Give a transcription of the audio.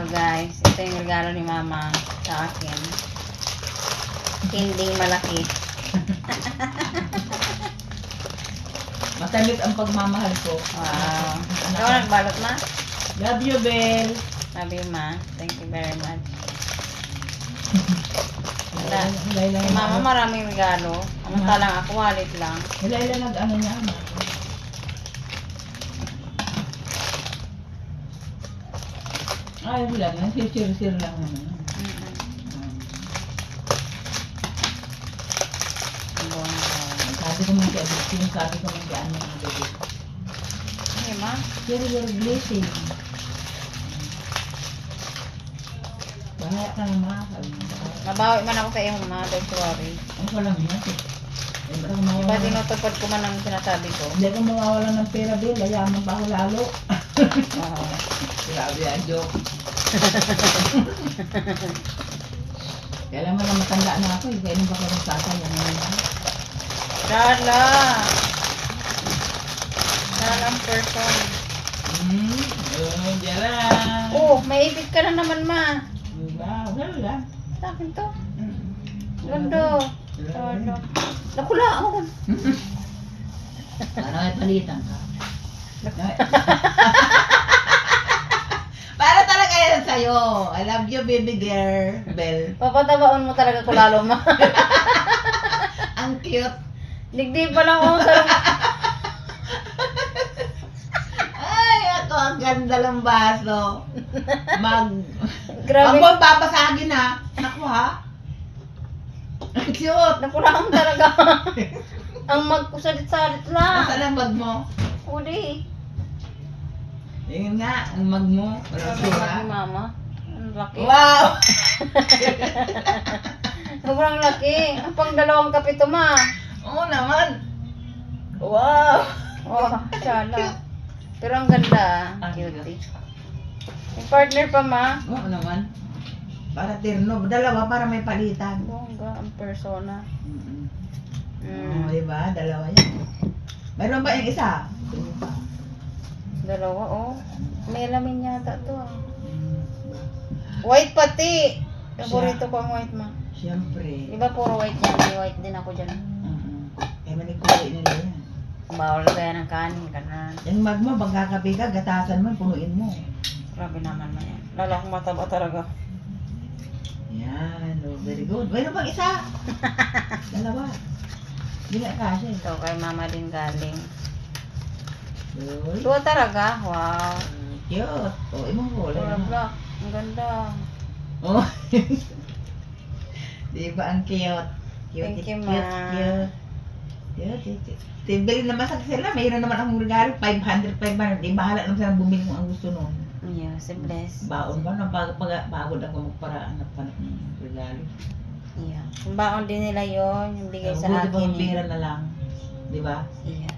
guys, ito yung regalo ni mama sa akin. Kinding malaki. Matalit ang pagmamahal ko. Wow. Ikaw nagbalot ma? Love you, Bel. Sabi ma, thank you very much. Laila, Si mama maraming regalo. Samantalang ako wallet lang. Laila nag-ano niya. Ay, wala lang. Sir lang naman. Sabi ko man kaya, sinasabi ko man kaya ano yung gabi. Ay ma? You're blessing. Bahaya ka naman. Mabawi man ako sa iyo ma, don't worry. Ang ko lang yan. Diba tinutupad ko man ang sinasabi ko? Hindi ko mawawalan ng pera, Bill. Layaman pa ako lalo. Oo. Grabe yan, joke. Kailan mo na matanda na ako, kailan ba ko nagsasayang naman? Dala! Dala ang person. Dala. Oh, may ibig ka na naman ma. Wala. Sa akin to. Londo. Londo. Nakula ako. Ano ay palitan ka? Para talaga yan sa'yo. I love you, baby girl. Bell. Papatabaon mo talaga ko lalo ma. Ang cute. Digdi pa lang ako sa... Ay, ako ang ganda ng baso. Grabe. Ang babasagin ha. Naku ha. Ang cute. Nakulaan talaga. Ang magkusalit-salit lang. Nasaan ang bag mo? Uli. Yun nga, ang mag mo. Walang Grabe sura. ni mama. Ang laki. Wow! Sobrang laki. Ang pang dalawang kape to ma. Oo naman. Wow! Oh, sana. Pero ang ganda. Ang Cutie. Yung partner pa ma. Oo naman. Para terno. Dalawa para may palitan. Bongga ang persona. Oo, diba? Dalawa yan. Mayroon ba yung isa? Dalawa oh. May lamin yata to ah. White pati. Paborito ko ang white ma. Siyempre. Di ba puro white yan? May white din ako dyan. Kaya manikulit nila yan. Bawal kaya ng kanin ka na. Yung mag mo, pag kakape ka, gatasan mo, punuin mo. Grabe naman man yan. Lala kong mataba talaga. Yan, oh, very good. Mayroon pang isa. Dalawa. Hindi nga kasya. Ito kay mama din galing. Good. Tuwa talaga. Wow. Cute. Oh, imong ko. Color black. Ang ganda. Oh. Diba ang cute? Cute, Thank you, cute, ma. cute. Cute. Tibili naman sa sila. Mayroon naman akong regalo. 500. Di bahala naman sila bumili kung ang gusto nun. Yeah, si Bless. Baon ba? Pagod ako magparaan ng regalo. Yeah. Yung baon din nila yon yung bigay sa Buti pa akin. pera na lang. Di ba? Yeah.